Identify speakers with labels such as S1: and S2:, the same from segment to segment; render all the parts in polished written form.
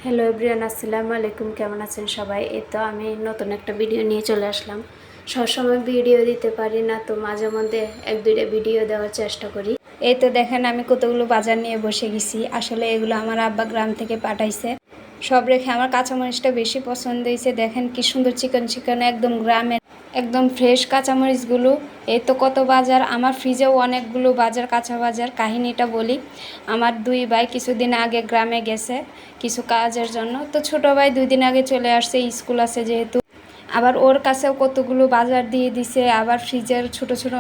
S1: Hello everyone, আসসালামু আলাইকুম। কেমন আছেন সবাই? এই তো আমি নতুন একটা ভিডিও নিয়ে চলে আসলাম। সবসময় ভিডিও দিতে পারি না, তো মাঝে মধ্যে এক দুইটা ভিডিও দেওয়ার চেষ্টা করি। এই তো দেখেন আমি কতগুলো বাজার নিয়ে বসে গেছি। আসলে এগুলো আমার আব্বা গ্রাম থেকে পাঠাইছে। সব রেখে আমার কাঁচামরিচটা বেশি পছন্দ হয়েছে। দেখেন কি সুন্দর চিকন চিকন, একদম গ্রামের একদম ফ্রেশ কাঁচামরিচগুলো। এই তো কত বাজার, আমার ফ্রিজেও অনেকগুলো বাজার, কাঁচা বাজার। কাহিনীটা বলি, আমার দুই ভাই কিছুদিন আগে গ্রামে গেছে কিছু কাজের জন্য। তো ছোটো ভাই 2 দিন আগে চলে আসছে, স্কুল আছে যেহেতু। আবার ওর কাছেও কতগুলো বাজার দিয়ে দিছে, আবার ফ্রিজের ছোট ছোট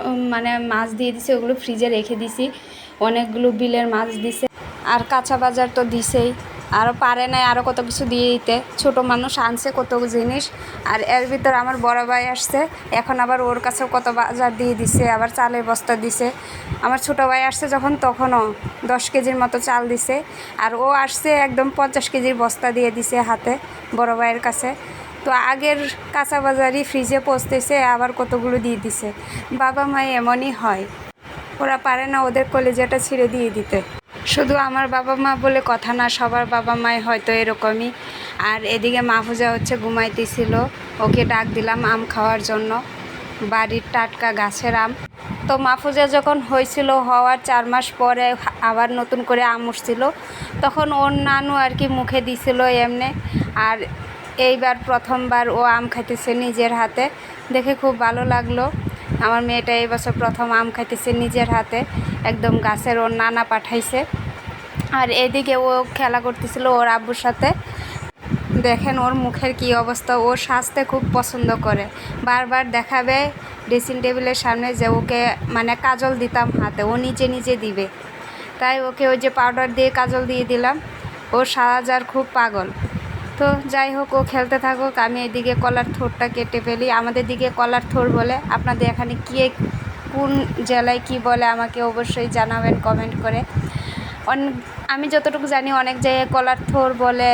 S1: মাছ দিয়ে দিছে, ওগুলো ফ্রিজে রেখে দিছি। অনেকগুলো বিলের মাছ দিছে, আর কাঁচা বাজার তো দিছেই। আরও পারে নাই আরও কত কিছু দিয়ে দিতে। ছোটো মানুষ আনছে কত জিনিস, আর এর ভিতর আমার বড় ভাই আসছে, এখন আবার ওর কাছেও কত বাজার দিয়ে দিছে, আবার চালের বস্তা দিছে। আমার ছোটো ভাই আসছে যখন, তখনও 10 কেজির মতো চাল দিছে, আর ও আসছে একদম 50 কেজির বস্তা দিয়ে দিছে হাতে বড় ভাইয়ের কাছে। তো আগের কাঁচা বাজারই ফ্রিজে পচতেছে, আবার কতগুলো দিয়ে দিছে। বাবা মা এমনই হয়, ওরা পারে না ওদের কলেজাটা ছিঁড়ে দিয়ে দিতে। শুধু আমার বাবা মা বলে কথা না, সবার বাবা মাই হয়তো এরকমই। আর এদিকে মাহফুজা হচ্ছে ঘুমাইতেছিল, ওকে ডাক দিলাম আম খাওয়ার জন্য, বাড়ির টাটকা গাছের আম। তো মাহফুজা যখন হয়েছিল, হওয়ার 4 মাস পরে আবার নতুন করে আম উঠছিল, তখন ওর নানু আর কি মুখে দিছিল এমনি। আর এইবার প্রথমবার ও আম খাইতেছে নিজের হাতে, দেখে খুব ভালো লাগলো। আমার মেয়েটা এই বছর প্রথম আম খাইতেছে নিজের হাতে, একদম গাছের, ওর নানা পাঠাইছে। আর এদিকে ও খেলা করতেছিল ওর আব্বুর সাথে। দেখেন ওর মুখের কি অবস্থা, ও সাজতে খুব পছন্দ করে, বারবার দেখাবে ড্রেসিং টেবিলের সামনে যে ওকে কাজল দিতাম হাতে, ও নিজে নিজে দিবে। তাই ওকে ওই যে পাউডার দিয়ে কাজল দিয়ে দিলাম। ও সাজার খুব পাগল। তো যাই হোক, ও খেলতে থাকুক, আমি এদিকে কলার থোরটা কেটে ফেলি। আমাদের দিকে কলার থোর বলে, আপনাদের এখানে কোন জেলায় কি বলে আমাকে অবশ্যই জানাবেন কমেন্ট করে। আমি যতটুকু জানি অনেক জায়গায় কলার থোর বলে,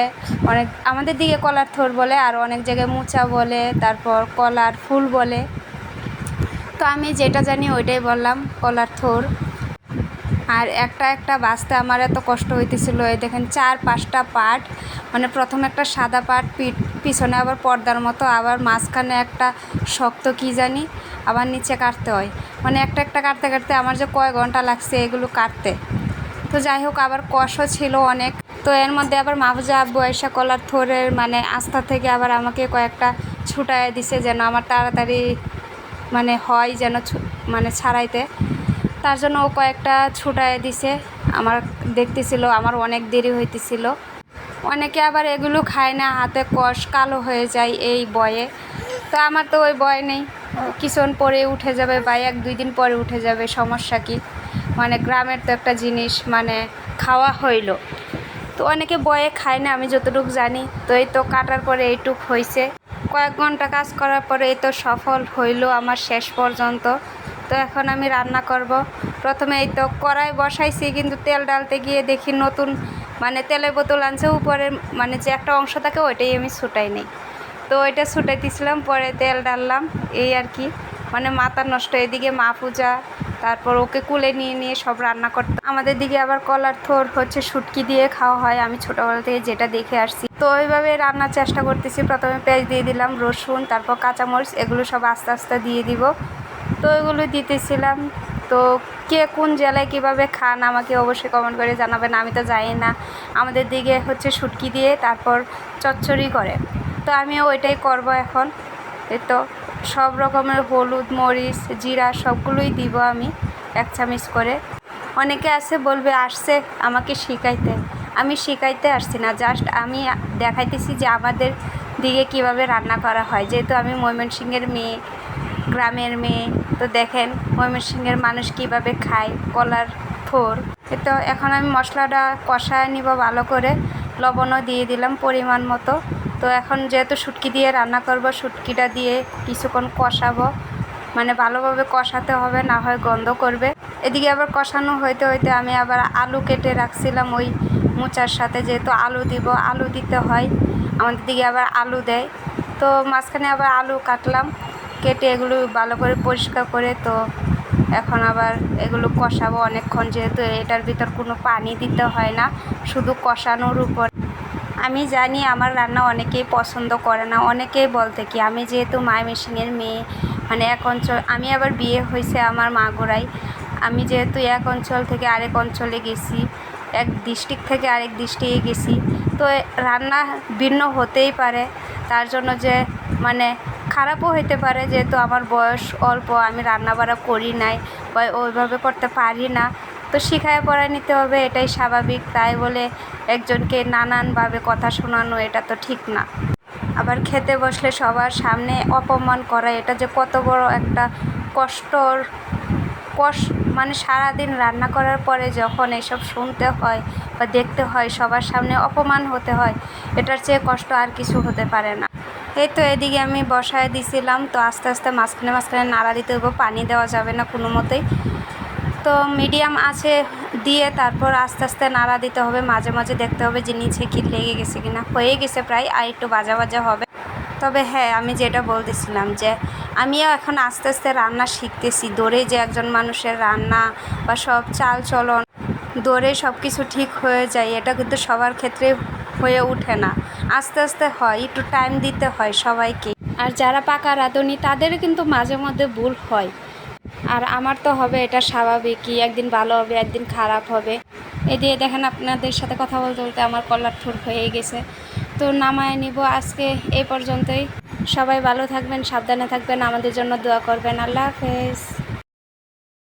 S1: আমাদের দিকে কলার থোর বলে, আর অনেক জায়গায় মোচা বলে, তারপর কলার ফুল বলে। তো আমি যেটা জানি ওইটাই বললাম, কলার থোর। আর একটা একটা বাঁচতে আমার এত কষ্ট হইতেছিল। এই দেখেন 4-5টা পার্ট, প্রথমে একটা সাদা পার্ট, পিছনে আবার পর্দার মতো, আবার মাঝখানে একটা শক্ত কি জানি, আবার নিচে কাটতে হয়। একটা একটা কাটতে কাটতে আমার যে কয় ঘন্টা লাগছে এগুলো কাটতে। তো যাই হোক, আবার কষও ছিল অনেক। তো এর মধ্যে আবার মাহফুজা আব্বু এসে কলার থোরের আস্থা থেকে আবার আমাকে কয়েকটা ছুটায় দিছে, যেন আমার তাড়াতাড়ি হয়, যেন ছাড়াইতে। তার জন্য ও কয়েকটা ছুটায় দিছে। আমার দেখতেছিল আমার অনেক দেরি হইতেছিল। অনেকে আবার এগুলো খায় না, হাতে কষ কালো হয়ে যায় এই বয়ে। তো আমার তো ওই ভয় নেই, কিছুক্ষণ পরে উঠে যাবে বা 1-2 দিন পরে উঠে যাবে, সমস্যা কি। গ্রামের তো একটা জিনিস খাওয়া হইল। তো অনেকে বয়ে খায় না, আমি যতটুকু জানি। তো এই তো কাটার পরে এইটুক হয়েছে, কয়েক ঘন্টা কাজ করার পরে এই তো সফল হইল আমার শেষ পর্যন্ত। তো এখন আমি রান্না করব। প্রথমে এই তো কড়াই বসাইছি, কিন্তু তেল ডালতে গিয়ে দেখি নতুন তেলের বোতল আনছে, উপরে যে একটা অংশ থাকে ওইটাই আমি ছুটাই নিই। তো ওইটা ছুটাইতেছিলাম, পরে তেল ডাললাম, এই আর কি। মাথা নষ্ট। এদিকে মাহফুজা, তারপর ওকে কুলে নিয়ে নিয়ে সব রান্না করতে। আমাদের দিকে আবার কলার থোর হচ্ছে শুটকি দিয়ে খাওয়া হয়, আমি ছোটোবেলা থেকে যেটা দেখে আসছি। তো ওইভাবে রান্নার চেষ্টা করতেছি। প্রথমে পেঁয়াজ দিয়ে দিলাম, রসুন, তারপর কাঁচামরিচ, এগুলো সব আস্তে আস্তে দিয়ে দিব। তো এগুলো দিতেছিলাম। তো কে কোন জেলায় কীভাবে খান আমাকে অবশ্যই কমেন্ট করে জানাবেন, আমি তো জানি না। আমাদের দিকে হচ্ছে শুটকি দিয়ে তারপর চচ্চড়ি করে, তো আমিও ওইটাই করব এখন। এই তো সব রকমের হলুদ, মরিচ, জিরা সবগুলোই দিব আমি 1 চামচ করে। অনেকে আছে বলবে আসছে আমাকে শিখাইতে, আমি শিখাইতে আসছি না, জাস্ট আমি দেখাইতেছি যে আমাদের দিকে কিভাবে রান্না করা হয়। যেহেতু আমি ময়মনসিংহের মেয়ে, গ্রামের মেয়ে, তো দেখেন ময়মনসিংহের মানুষ কিভাবে খায় কলার থোর। তো এখন আমি মশলাটা কষায় নিব ভালো করে, লবণও দিয়ে দিলাম পরিমাণ মতো। তো এখন যেহেতু শুটকি দিয়ে রান্না করব, শুটকিটা দিয়ে কিছুক্ষণ কষাবো, ভালোভাবে কষাতে হবে, না হয় গন্ধ করবে। এদিকে আবার কষানো হইতে হইতে আমি আবার আলু কেটে রাখছিলাম ওই মোচার সাথে, যেহেতু আলু দিব, আলু দিতে হয়, আমাদের দিকে আবার আলু দেয়। তো মাঝখানে আবার আলু কাটলাম, কেটে এগুলো ভালো করে পরিষ্কার করে। তো এখন আবার এগুলো কষাবো অনেকক্ষণ, যেহেতু এটার ভিতর কোনো পানি দিতে হয় না, শুধু কষানোর উপর। আমি জানি আমার রান্না অনেকেই পছন্দ করে না, অনেকেই বলতে কি আমি যেহেতু ময়মনসিংহের মেয়ে, মানে এক অঞ্চল, আমি আবার বিয়ে হয়েছে আমার মাগুরায়, আমি যেহেতু এক অঞ্চল থেকে আরেক অঞ্চলে গেছি, এক ডিস্ট্রিক্ট থেকে আরেক ডিস্ট্রিক্টে গেছি, তো রান্না ভিন্ন হতেই পারে। তার জন্য যে মানে খারাপও হইতে পারে, যেহেতু আমার বয়স অল্প, আমি রান্না বাড়া করি নাই বা ওইভাবে করতে পারি না, তো শিখায় পড়ায় নিতে হবে, এটাই স্বাভাবিক। তাই বলে একজনকে নানানভাবে কথা শোনানো এটা তো ঠিক না। আবার খেতে বসলে সবার সামনে অপমান করা, এটা যে কত বড় একটা কষ্টর মানে সারাদিন রান্না করার পরে যখন এসব শুনতে হয় বা দেখতে হয়, সবার সামনে অপমান হতে হয়, এটার চেয়ে কষ্ট আর কিছু হতে পারে না। এই তো এদিকে আমি বসায় দিছিলাম, তো আস্তে আস্তে মাঝখানে নাড়া দিতে হবে, পানি দেওয়া যাবে না কোনো মতেই। তো মিডিয়াম আছে দিয়ে তারপর আস্তে আস্তে নাড়া দিতে হবে, মাঝে মাঝে দেখতে হবে যে নিচে কি লেগে গেছে কিনা। হয়ে গেছে প্রায়, আর একটু ভাজা ভাজা হবে। তবে হ্যাঁ, আমি যেটা বলতেছিলাম যে আমিও এখন আস্তে আস্তে রান্না শিখতেছি। দৌড়ে যে একজন মানুষের রান্না বা সব চাল চলন দৌড়ে সব কিছু ঠিক হয়ে যায়, এটা কিন্তু সবার ক্ষেত্রে হয়ে ওঠে না, আস্তে আস্তে হয়, একটু টাইম দিতে হয় সবাইকে। আর যারা পাকা রাঁধুনি তাদের কিন্তু মাঝে মধ্যে ভুল হয়, আর আমার তো হবে, এটা স্বাভাবিকই, একদিন ভালো হবে একদিন খারাপ হবে। এদিকে দেখেন আপনাদের সাথে কথা বলতে বলতে আমার কলার ঠোঁট হয়ে গেছে, তো নামায় নিব। আজকে এই পর্যন্তই। সবাই ভালো থাকবেন, সাবধানে থাকবেন, আমাদের জন্য দোয়া করবেন। আল্লাহ হাফেজ।